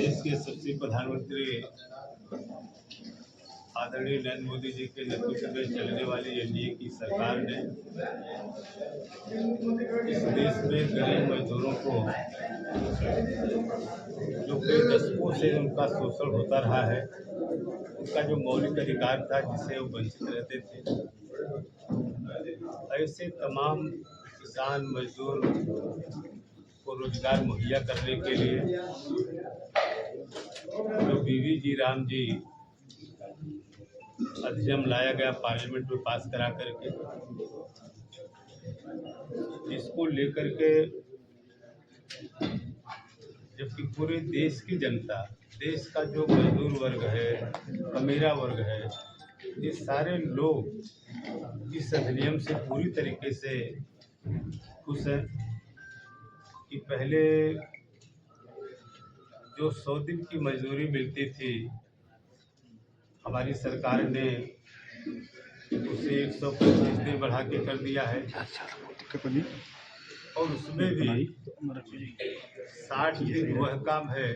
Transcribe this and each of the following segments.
देश के सबसे प्रधानमंत्री आदरणीय नरेंद्र मोदी जी के नेतृत्व में चलने वाली एनडीए की सरकार ने इस देश में गरीब मजदूरों को जो कई दशकों से उनका शोषण होता रहा है, उनका जो मौलिक अधिकार था जिससे वो वंचित रहते थे, ऐसे तमाम किसान मजदूर को रोजगार मुहैया करने के लिए जो बीवी जी राम जी अधिनियम लाया गया पार्लियामेंट में पास करा करके, इसको लेकर के जबकि पूरे देश की जनता, देश का जो मजदूर वर्ग है, अमीरा वर्ग है, ये सारे लोग इस अधिनियम से पूरी तरीके से खुश हैं कि पहले जो 100 दिन की मजदूरी मिलती थी, हमारी सरकार ने उसे 125 दिन बढ़ा के कर दिया है और उसमें भी 60 दिन वह काम है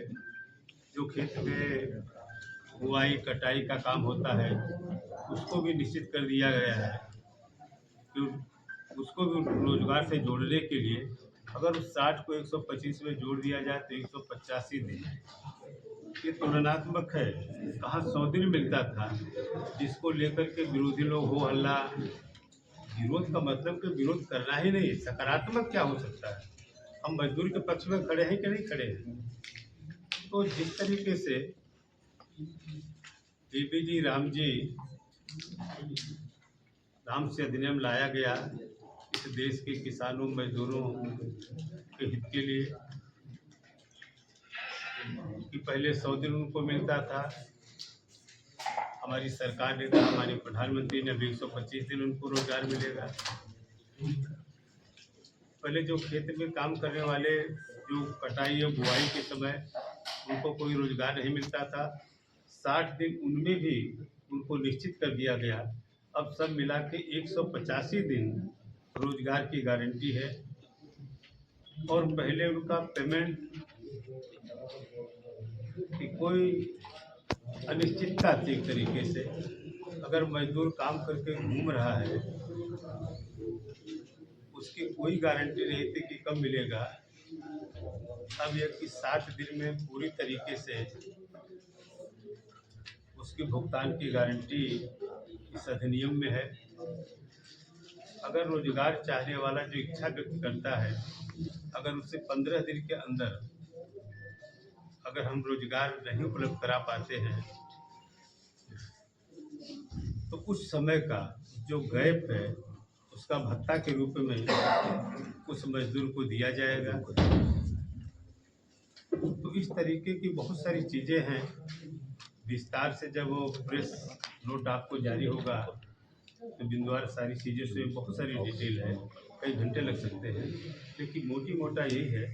जो खेत में बुआई कटाई का काम होता है, उसको भी निश्चित कर दिया गया है कि उसको भी रोजगार से जोड़ने के लिए अगर उस 60 को 125 में जोड़ दिया जाए तो 185 दिन। ये तुलनात्मक है। कहाँ 100 दिन मिलता था, जिसको लेकर के विरोधी लोग हो हल्ला। विरोध का मतलब कि विरोध करना ही नहीं, सकारात्मक क्या हो सकता है। हम मजदूर के पक्ष में खड़े हैं कि नहीं खड़े हैं। तो जिस तरीके से बीबी जी राम से अधिनियम लाया गया इस देश के किसानों मजदूरों के हित के लिए कि पहले 100 दिन उनको मिलता था, हमारी सरकार ने कहा, हमारे प्रधानमंत्री ने अभी 125 दिन उनको रोजगार मिलेगा। पहले जो खेत में काम करने वाले जो कटाई या बुआई के समय उनको कोई रोजगार नहीं मिलता था, 60 दिन उनमें भी उनको निश्चित कर दिया गया। अब सब मिला के 185 दिन रोजगार की गारंटी है और पहले उनका पेमेंट की कोई अनिश्चितता थी। एक तरीके से अगर मजदूर काम करके घूम रहा है, उसकी कोई गारंटी नहीं थी कि कब मिलेगा। अब यह कि 60 दिन में पूरी तरीके से उसके भुगतान की गारंटी इस अधिनियम में है। अगर रोजगार चाहने वाला जो इच्छा व्यक्त करता है, अगर उसे 15 दिन के अंदर अगर हम रोजगार नहीं उपलब्ध करा पाते हैं तो उस समय का जो गैप है उसका भत्ता के रूप में उस मजदूर को दिया जाएगा। तो इस तरीके की बहुत सारी चीज़ें हैं। विस्तार से जब वो प्रेस नोट आपको जारी होगा तो बिंदुवार सारी चीज़ें से बहुत सारी डिटेल है, कई घंटे लग सकते हैं। लेकिन मोटी मोटा यही है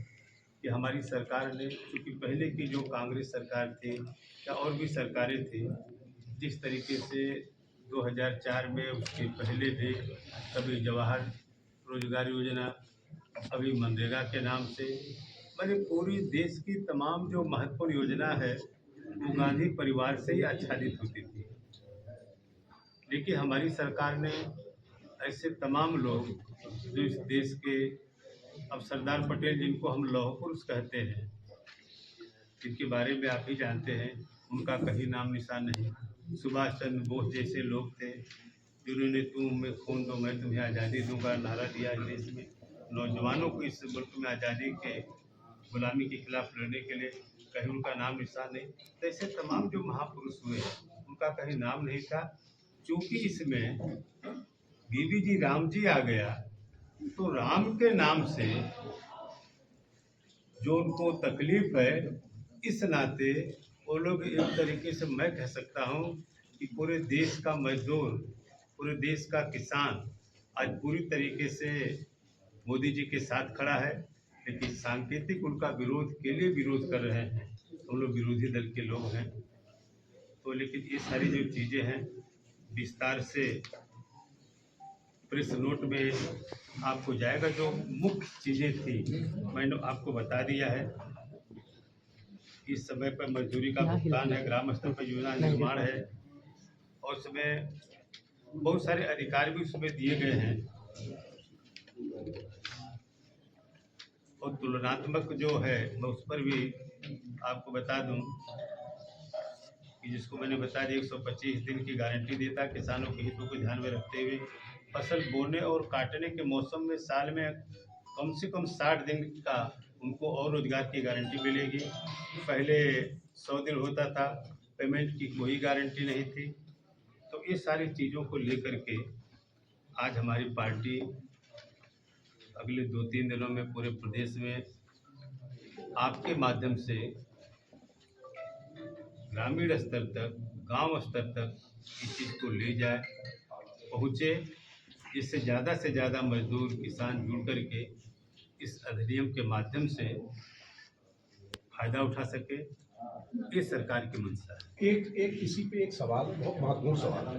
कि हमारी सरकार ने, चूँकि पहले की जो कांग्रेस सरकार थी या और भी सरकारें थी, जिस तरीके से 2004 में, उसके पहले भी कभी जवाहर रोजगार योजना, अभी मनरेगा के नाम से, मैंने पूरी देश की तमाम जो महत्वपूर्ण योजना है वो गांधी परिवार से ही आच्छादित होती थी। लेकिन हमारी सरकार ने ऐसे तमाम लोग जो इस देश के, अब सरदार पटेल जिनको हम लौह पुरुष कहते हैं, जिनके बारे में आप ही जानते हैं, उनका कहीं नाम निशान नहीं। सुभाष चंद्र बोस जैसे लोग थे जिन्होंने तुम में खून दो मैं तुम्हें आज़ादी दूंगा नारा दिया देश में नौजवानों को इस मुल्क में आज़ादी के गुलामी के खिलाफ लड़ने के लिए, कहीं उनका नाम निशान नहीं। तो ऐसे तमाम जो महापुरुष हुए उनका कहीं नाम नहीं था। चूँकि इसमें बीबी जी राम जी आ गया तो राम के नाम से जो उनको तकलीफ है, इस नाते वो लोग एक तरीके से मैं कह सकता हूँ कि पूरे देश का मजदूर, पूरे देश का किसान आज पूरी तरीके से मोदी जी के साथ खड़ा है। लेकिन सांकेतिक उनका विरोध के लिए विरोध कर रहे हैं, हम लोग विरोधी दल के लोग हैं। तो लेकिन ये सारी जो चीज़ें हैं विस्तार से प्रेस नोट में आपको जाएगा। जो मुख्य चीज़ें थी मैंने आपको बता दिया है। इस समय पर मजदूरी का भुगतान है, ग्राम स्तर पर योजना निर्माण है और उसमें बहुत सारे अधिकार भी उसमें दिए गए हैं। और तुलनात्मक जो है मैं उस पर भी आपको बता दूं कि जिसको मैंने बता दिया 125 दिन की गारंटी देता है किसानों के हितों को ध्यान में रखते हुए फसल बोने और काटने के मौसम में साल में कम से कम 60 दिन का उनको और रोजगार की गारंटी मिलेगी। पहले 100 दिन होता था, पेमेंट की कोई गारंटी नहीं थी। तो ये सारी चीज़ों को लेकर के आज हमारी पार्टी अगले 2-3 दिनों में पूरे प्रदेश में आपके माध्यम से ग्रामीण स्तर तक, गांव स्तर तक इस चीज़ को ले जाए, पहुँचे, जिससे से ज़्यादा मजदूर किसान जुड़ करके इस अधिनियम के माध्यम से फायदा उठा सके। ये सरकार की मंशा है। एक इसी पे एक सवाल, बहुत महत्वपूर्ण सवाल है।